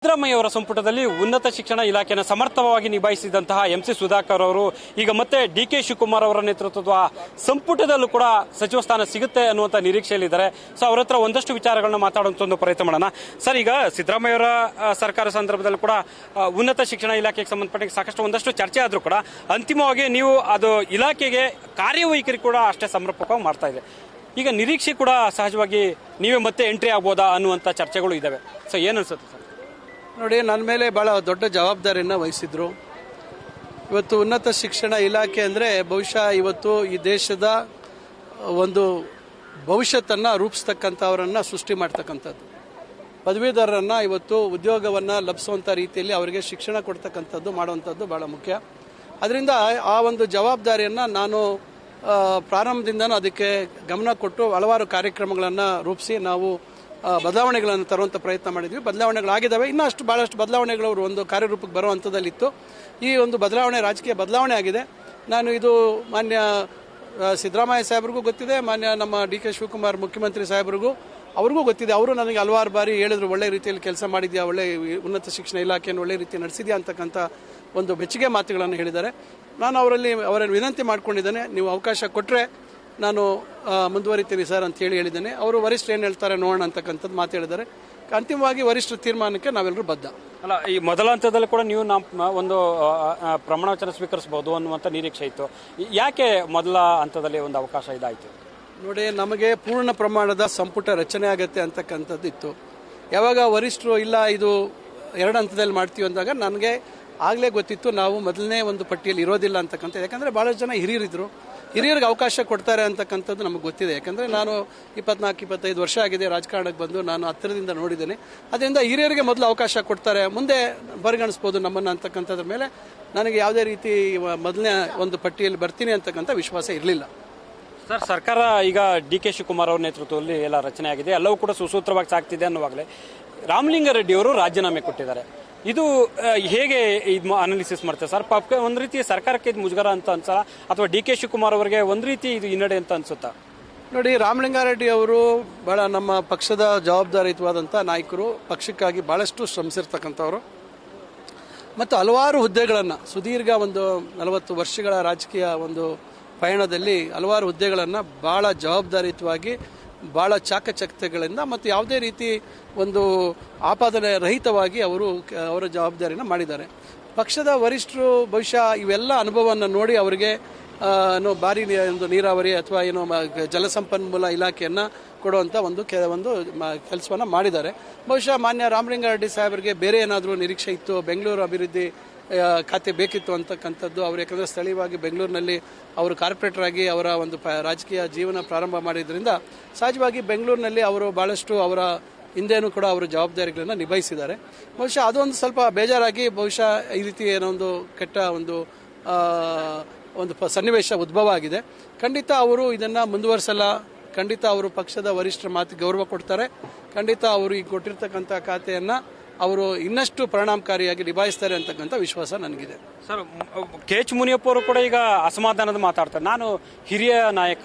ಸಿದ್ದರಾಮಯ್ಯ ಅವರ ಸಂಪುಟದಲ್ಲಿ ಉನ್ನತ ಶಿಕ್ಷಣ ಇಲಾಖೆಯನ್ನು ಸಮರ್ಥವಾಗಿ ನಿಭಾಯಿಸಿದಂತಹ ಎಂಸಿ ಸುಧಾಕರ್ ಅವರು ಈಗ ಮತ್ತೆ ಡಿಕೆ ಶಿವಕುಮಾರ್ ಅವರ ನೇತೃತ್ವದ ಸಂಪುಟದಲ್ಲೂ ಕೂಡ ಸಚಿವ ಸ್ಥಾನ ಸಿಗುತ್ತೆ ಅನ್ನುವಂಥ ನಿರೀಕ್ಷೆಯಲ್ಲಿದ್ದಾರೆ. ಸೊ ಅವರ ಹತ್ರ ಒಂದಷ್ಟು ವಿಚಾರಗಳನ್ನ ಮಾತಾಡುವಂತ ಒಂದು ಪ್ರಯತ್ನ ಮಾಡೋಣ. ಸರ್, ಈಗ ಸಿದ್ದರಾಮಯ್ಯ ಅವರ ಸರ್ಕಾರ ಸಂದರ್ಭದಲ್ಲಿ ಕೂಡ ಉನ್ನತ ಶಿಕ್ಷಣ ಇಲಾಖೆಗೆ ಸಂಬಂಧಪಟ್ಟ ಸಾಕಷ್ಟು ಒಂದಷ್ಟು ಚರ್ಚೆ ಆದ್ರೂ ಕೂಡ ಅಂತಿಮವಾಗಿ ನೀವು ಅದು ಇಲಾಖೆಗೆ ಕಾರ್ಯವೈಖರಿ ಕೂಡ ಅಷ್ಟೇ ಸಮರ್ಪಕವಾಗಿ ಮಾಡ್ತಾ ಇದೆ. ಈಗ ನಿರೀಕ್ಷೆ ಕೂಡ ಸಹಜವಾಗಿ ನೀವೇ ಮತ್ತೆ ಎಂಟ್ರಿ ಆಗ್ಬೋದಾ ಅನ್ನುವಂಥ ಚರ್ಚೆಗಳು ಇದಾವೆ. ಸೊ ಏನು ಅನ್ಸುತ್ತೆ ಸರ್? ನೋಡಿ, ನನ್ನ ಮೇಲೆ ಭಾಳ ದೊಡ್ಡ ಜವಾಬ್ದಾರಿಯನ್ನು ವಹಿಸಿದ್ರು. ಇವತ್ತು ಉನ್ನತ ಶಿಕ್ಷಣ ಇಲಾಖೆ ಅಂದರೆ ಬಹುಶಃ ಇವತ್ತು ಈ ದೇಶದ ಒಂದು ಭವಿಷ್ಯತ್ತನ್ನು ರೂಪಿಸ್ತಕ್ಕಂಥವರನ್ನು ಸೃಷ್ಟಿ ಮಾಡ್ತಕ್ಕಂಥದ್ದು, ಪದವೀಧರರನ್ನು ಇವತ್ತು ಉದ್ಯೋಗವನ್ನು ಲಭಿಸುವಂಥ ರೀತಿಯಲ್ಲಿ ಅವರಿಗೆ ಶಿಕ್ಷಣ ಕೊಡ್ತಕ್ಕಂಥದ್ದು ಮಾಡುವಂಥದ್ದು ಭಾಳ ಮುಖ್ಯ. ಅದರಿಂದ ಆ ಒಂದು ಜವಾಬ್ದಾರಿಯನ್ನು ನಾನು ಪ್ರಾರಂಭದಿಂದನೂ ಅದಕ್ಕೆ ಗಮನ ಕೊಟ್ಟು ಹಲವಾರು ಕಾರ್ಯಕ್ರಮಗಳನ್ನು ರೂಪಿಸಿ ನಾವು ಬದಲಾವಣೆಗಳನ್ನು ತರುವಂಥ ಪ್ರಯತ್ನ ಮಾಡಿದ್ವಿ. ಬದಲಾವಣೆಗಳಾಗಿದ್ದಾವೆ, ಇನ್ನಷ್ಟು ಭಾಳಷ್ಟು ಬದಲಾವಣೆಗಳು ಅವರು ಒಂದು ಕಾರ್ಯರೂಪಕ್ಕೆ ಬರೋ ಹಂತದಲ್ಲಿತ್ತು. ಈ ಒಂದು ಬದಲಾವಣೆ ರಾಜಕೀಯ ಬದಲಾವಣೆ ಆಗಿದೆ. ನಾನು ಇದು ಮಾನ್ಯ ಸಿದ್ದರಾಮಯ್ಯ ಸಾಹೇಬ್ರಿಗೂ ಗೊತ್ತಿದೆ, ಮಾನ್ಯ ನಮ್ಮ ಡಿ ಕೆ ಶಿವಕುಮಾರ್ ಮುಖ್ಯಮಂತ್ರಿ ಸಾಹೇಬ್ರಿಗೂ ಅವ್ರಿಗೂ ಗೊತ್ತಿದೆ. ಅವರು ನನಗೆ ಹಲವಾರು ಬಾರಿ ಹೇಳಿದ್ರು, ಒಳ್ಳೆ ರೀತಿಯಲ್ಲಿ ಕೆಲಸ ಮಾಡಿದ್ಯಾ, ಒಳ್ಳೆ ಉನ್ನತ ಶಿಕ್ಷಣ ಇಲಾಖೆಯನ್ನು ಒಳ್ಳೆ ರೀತಿ ನಡೆಸಿದ್ಯಾ ಅಂತಕ್ಕಂಥ ಒಂದು ಬೆಚ್ಚಗೆ ಮಾತುಗಳನ್ನು ಹೇಳಿದ್ದಾರೆ. ನಾನು ಅವರನ್ನು ವಿನಂತಿ ಮಾಡ್ಕೊಂಡಿದ್ದೇನೆ, ನೀವು ಅವಕಾಶ ಕೊಟ್ಟರೆ ನಾನು ಮುಂದುವರಿತೀನಿ ಸರ್ ಅಂತ ಹೇಳಿದ್ದೇನೆ. ಅವರು ವರಿಷ್ಠರು ಏನು ಹೇಳ್ತಾರೆ ನೋಡೋಣ ಅಂತಕ್ಕಂಥದ್ದು ಮಾತು ಹೇಳಿದ್ದಾರೆ. ಅಂತಿಮವಾಗಿ ವರಿಷ್ಠರ ತೀರ್ಮಾನಕ್ಕೆ ನಾವೆಲ್ಲರೂ ಬದ್ಧ. ಅಲ್ಲ, ಈ ಮೊದಲ ಹಂತದಲ್ಲಿ ಕೂಡ ನೀವು ಒಂದು ಪ್ರಮಾಣ ವಚನ ಸ್ವೀಕರಿಸಬಹುದು ಅನ್ನುವಂಥ ನಿರೀಕ್ಷೆ ಇತ್ತು. ಯಾಕೆ ಮೊದಲ ಹಂತದಲ್ಲಿ ಒಂದು ಅವಕಾಶ ಇದಾಯಿತು? ನೋಡಿ, ನಮಗೆ ಪೂರ್ಣ ಪ್ರಮಾಣದ ಸಂಪುಟ ರಚನೆ ಆಗುತ್ತೆ ಅಂತಕ್ಕಂಥದ್ದು ಇತ್ತು. ಯಾವಾಗ ವರಿಷ್ಠರು ಇಲ್ಲ ಇದು ಎರಡು ಹಂತದಲ್ಲಿ ಮಾಡ್ತೀವಿ ಅಂದಾಗ ನನಗೆ ಆಗಲೇ ಗೊತ್ತಿತ್ತು ನಾವು ಮೊದಲನೇ ಒಂದು ಪಟ್ಟಿಯಲ್ಲಿ ಇರೋದಿಲ್ಲ ಅಂತಕ್ಕಂಥ. ಯಾಕಂದರೆ ಭಾಳಷ್ಟು ಜನ ಹಿರಿಯರಿದ್ದರು, ಹಿರಿಯರಿಗೆ ಅವಕಾಶ ಕೊಡ್ತಾರೆ ಅಂತಕ್ಕಂಥದ್ದು ನಮಗೆ ಗೊತ್ತಿದೆ. ಯಾಕಂದರೆ ನಾನು 24-25 ವರ್ಷ ಆಗಿದೆ ರಾಜಕಾರಣಕ್ಕೆ ಬಂದು, ನಾನು ಹತ್ತಿರದಿಂದ ನೋಡಿದ್ದೇನೆ. ಅದರಿಂದ ಹಿರಿಯರಿಗೆ ಮೊದಲು ಅವಕಾಶ ಕೊಡ್ತಾರೆ, ಮುಂದೆ ಪರಿಗಣಿಸ್ಬೋದು ನಮ್ಮನ್ನು ಅಂತಕ್ಕಂಥದ್ರ ಮೇಲೆ ನನಗೆ ಯಾವುದೇ ರೀತಿ ಮೊದಲನೇ ಒಂದು ಪಟ್ಟಿಯಲ್ಲಿ ಬರ್ತೀನಿ ಅಂತಕ್ಕಂಥ ವಿಶ್ವಾಸ ಇರಲಿಲ್ಲ. ಸರ್, ಸರ್ಕಾರ ಈಗ ಡಿ ಕೆ ಶಿವಕುಮಾರ್ ಅವರ ನೇತೃತ್ವದಲ್ಲಿ ಎಲ್ಲ ರಚನೆ ಆಗಿದೆ, ಎಲ್ಲವೂ ಕೂಡ ಸುಸೂತ್ರವಾಗಿ ಸಾಗ್ತಿದೆ ಅನ್ನುವಾಗಲೇ ರಾಮಲಿಂಗಾರೆಡ್ಡಿ ಅವರು ರಾಜೀನಾಮೆ ಕೊಟ್ಟಿದ್ದಾರೆ. ಇದು ಹೇಗೆ ಇದು ಅನಾಲಿಸಿಸ್ ಮಾಡ್ತಾರೆ ಸರ್? ಒಂದು ರೀತಿ ಸರ್ಕಾರಕ್ಕೆ ಇದು ಮುಜುಗರ ಅಂತ ಅನ್ಸಲ್ಲ, ಅಥವಾ ಡಿ ಕೆ ಶಿವಕುಮಾರ್ ಅವರಿಗೆ ಒಂದು ರೀತಿ ಇದು ಹಿನ್ನಡೆ ಅಂತ ಅನ್ಸುತ್ತಾ? ನೋಡಿ, ರಾಮಲಿಂಗಾರೆಡ್ಡಿ ಅವರು ಭಾಳ ನಮ್ಮ ಪಕ್ಷದ ಜವಾಬ್ದಾರಿಯುತವಾದಂಥ ನಾಯಕರು, ಪಕ್ಷಕ್ಕಾಗಿ ಭಾಳಷ್ಟು ಶ್ರಮಿಸಿರ್ತಕ್ಕಂಥವ್ರು ಮತ್ತು ಹಲವಾರು ಹುದ್ದೆಗಳನ್ನು ಸುದೀರ್ಘ ಒಂದು 40 ವರ್ಷಗಳ ರಾಜಕೀಯ ಒಂದು ಪಯಣದಲ್ಲಿ ಹಲವಾರು ಹುದ್ದೆಗಳನ್ನು ಭಾಳ ಜವಾಬ್ದಾರಿಯುತವಾಗಿ, ಭಾಳ ಚಾಕಚಕ್ಯತೆಗಳಿಂದ ಮತ್ತು ಯಾವುದೇ ರೀತಿ ಒಂದು ಆಪಾದನೆ ರಹಿತವಾಗಿ ಅವರ ಜವಾಬ್ದಾರಿನ ಮಾಡಿದ್ದಾರೆ. ಪಕ್ಷದ ವರಿಷ್ಠರು ಬಹುಶಃ ಇವೆಲ್ಲ ಅನುಭವವನ್ನು ನೋಡಿ ಅವರಿಗೆ ಭಾರಿ ಒಂದು ನೀರಾವರಿ ಅಥವಾ ಏನೋ ಜಲಸಂಪನ್ಮೂಲ ಇಲಾಖೆಯನ್ನು ಕೊಡುವಂಥ ಒಂದು ಕೆಲಸವನ್ನು ಮಾಡಿದ್ದಾರೆ. ಬಹುಶಃ ಮಾನ್ಯ ರಾಮಲಿಂಗಾರೆಡ್ಡಿ ಸಾಹೇಬರಿಗೆ ಬೇರೆ ಏನಾದರೂ ನಿರೀಕ್ಷೆ ಇತ್ತು, ಬೆಂಗಳೂರು ಅಭಿವೃದ್ಧಿ ಖಾತೆ ಬೇಕಿತ್ತು ಅಂತಕ್ಕಂಥದ್ದು. ಅವರು ಯಾಕಂದರೆ ಸ್ಥಳೀಯವಾಗಿ ಬೆಂಗಳೂರಿನಲ್ಲಿ ಅವರು ಕಾರ್ಪೊರೇಟರ್ ಆಗಿ ಅವರ ಒಂದು ರಾಜಕೀಯ ಜೀವನ ಪ್ರಾರಂಭ ಮಾಡಿದ್ರಿಂದ ಸಹಜವಾಗಿ ಬೆಂಗಳೂರಿನಲ್ಲಿ ಅವರು ಭಾಳಷ್ಟು ಅವರ ಹಿಂದೆನೂ ಕೂಡ ಅವರು ಜವಾಬ್ದಾರಿಗಳನ್ನು ನಿಭಾಯಿಸಿದ್ದಾರೆ. ಬಹುಶಃ ಅದೊಂದು ಸ್ವಲ್ಪ ಬೇಜಾರಾಗಿ ಬಹುಶಃ ಈ ರೀತಿ ಏನೋ ಒಂದು ಕೆಟ್ಟ ಒಂದು ಸನ್ನಿವೇಶ ಉದ್ಭವ ಆಗಿದೆ. ಖಂಡಿತ ಅವರು ಇದನ್ನು ಮುಂದುವರಿಸಲ್ಲ. ಖಂಡಿತ ಅವರು ಪಕ್ಷದ ವರಿಷ್ಠರ ಮಾತಿಗೆ ಗೌರವ ಕೊಡ್ತಾರೆ. ಖಂಡಿತ ಅವರು ಈಗ ಕೊಟ್ಟಿರ್ತಕ್ಕಂಥ ಖಾತೆಯನ್ನು ಅವರು ಇನ್ನಷ್ಟು ಪರಿಣಾಮಕಾರಿಯಾಗಿ ನಿಭಾಯಿಸ್ತಾರೆ ಅಂತಕ್ಕಂಥ ವಿಶ್ವಾಸ ನನಗಿದೆ. ಸರ್, ಕೆ ಎಚ್ ಮುನಿಯಪ್ಪ ಅವರು ಕೂಡ ಈಗ ಅಸಮಾಧಾನದ ಮಾತಾಡ್ತಾರೆ. ನಾನು ಹಿರಿಯ ನಾಯಕ,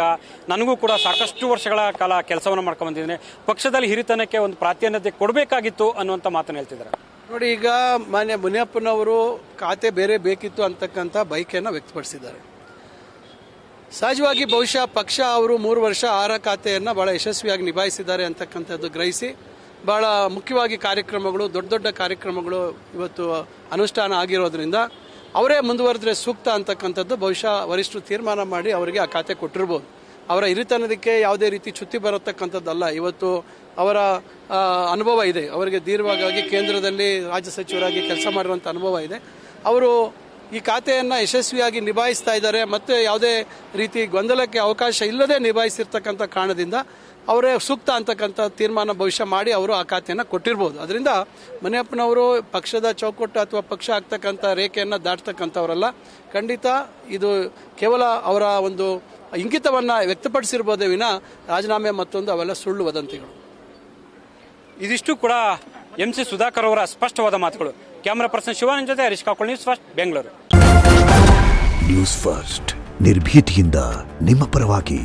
ನನಗೂ ಕೂಡ ಸಾಕಷ್ಟು ವರ್ಷಗಳ ಕಾಲ ಕೆಲಸವನ್ನು ಮಾಡ್ಕೊಂಡು ಬಂದಿದ್ದೇನೆ, ಪಕ್ಷದಲ್ಲಿ ಹಿರಿತನಕ್ಕೆ ಒಂದು ಪ್ರಾಧಾನ್ಯತೆ ಕೊಡಬೇಕಾಗಿತ್ತು ಅನ್ನುವಂಥ ಮಾತನ್ನು ಹೇಳ್ತಿದ್ದಾರೆ. ನೋಡಿ, ಈಗ ಮಾನ್ಯ ಮುನಿಯಪ್ಪನವರು ಖಾತೆ ಬೇರೆ ಬೇಕಿತ್ತು ಅಂತಕ್ಕಂಥ ಬಯಕೆಯನ್ನು ವ್ಯಕ್ತಪಡಿಸಿದ್ದಾರೆ. ಸಹಜವಾಗಿ ಬಹುಶಃ ಪಕ್ಷ ಅವರು 3 ವರ್ಷ 6 ಖಾತೆಯನ್ನು ಭಾಳ ಯಶಸ್ವಿಯಾಗಿ ನಿಭಾಯಿಸಿದ್ದಾರೆ ಅಂತಕ್ಕಂಥದ್ದು ಗ್ರಹಿಸಿ ಭಾಳ ಮುಖ್ಯವಾಗಿ ಕಾರ್ಯಕ್ರಮಗಳು, ದೊಡ್ಡ ದೊಡ್ಡ ಕಾರ್ಯಕ್ರಮಗಳು ಇವತ್ತು ಅನುಷ್ಠಾನ ಆಗಿರೋದ್ರಿಂದ ಅವರೇ ಮುಂದುವರೆದ್ರೆ ಸೂಕ್ತ ಅಂತಕ್ಕಂಥದ್ದು ಬಹುಶಃ ವರಿಷ್ಠರು ತೀರ್ಮಾನ ಮಾಡಿ ಅವರಿಗೆ ಆ ಖಾತೆ ಕೊಟ್ಟಿರ್ಬೋದು. ಅವರ ಹಿರಿತನದಕ್ಕೆ ಯಾವುದೇ ರೀತಿ ಚ್ಯುತಿ ಬರತಕ್ಕಂಥದ್ದಲ್ಲ. ಇವತ್ತು ಅವರ ಅನುಭವ ಇದೆ, ಅವರಿಗೆ ದೀರ್ಘವಾಗಿ ಕೇಂದ್ರದಲ್ಲಿ ರಾಜ್ಯ ಸಚಿವರಾಗಿ ಕೆಲಸ ಮಾಡಿರುವಂಥ ಅನುಭವ ಇದೆ. ಅವರು ಈ ಖಾತೆಯನ್ನು ಯಶಸ್ವಿಯಾಗಿ ನಿಭಾಯಿಸ್ತಾ ಇದ್ದಾರೆ ಮತ್ತು ಯಾವುದೇ ರೀತಿ ಗೊಂದಲಕ್ಕೆ ಅವಕಾಶ ಇಲ್ಲದೆ ನಿಭಾಯಿಸಿರ್ತಕ್ಕಂಥ ಕಾರಣದಿಂದ ಅವರೇ ಸೂಕ್ತ ಅಂತಕ್ಕಂಥ ತೀರ್ಮಾನ ಭವಿಷ್ಯ ಮಾಡಿ ಅವರು ಆ ಖಾತೆಯನ್ನು ಕೊಟ್ಟಿರ್ಬೋದು. ಅದರಿಂದ ಮುನಿಯಪ್ಪನವರು ಪಕ್ಷದ ಚೌಕಟ್ಟು ಅಥವಾ ಪಕ್ಷ ಆಗ್ತಕ್ಕಂಥ ರೇಖೆಯನ್ನು ದಾಟ್ತಕ್ಕಂಥವರಲ್ಲ. ಖಂಡಿತ ಇದು ಕೇವಲ ಅವರ ಒಂದು ಇಂಗಿತವನ್ನು ವ್ಯಕ್ತಪಡಿಸಿರ್ಬೋದೇ ವಿನ ರಾಜೀನಾಮೆ ಮತ್ತೊಂದು ಅವೆಲ್ಲ ಸುಳ್ಳು ವದಂತಿಗಳು. ಇದಿಷ್ಟು ಕೂಡ ಎಂಸಿ ಸುಧಾಕರ್ ಅವರ ಸ್ಪಷ್ಟವಾದ ಮಾತುಗಳು. ಕ್ಯಾಮರಾ ಪರ್ಸನ್ ಶಿವಾನಂದ್ ಜೊತೆ Harish Kakol, news first, Bengaluru. News first ನಿರ್ಭೀತಿಯಿಂದ ನಿಮ್ಮ ಪರವಾಗಿ.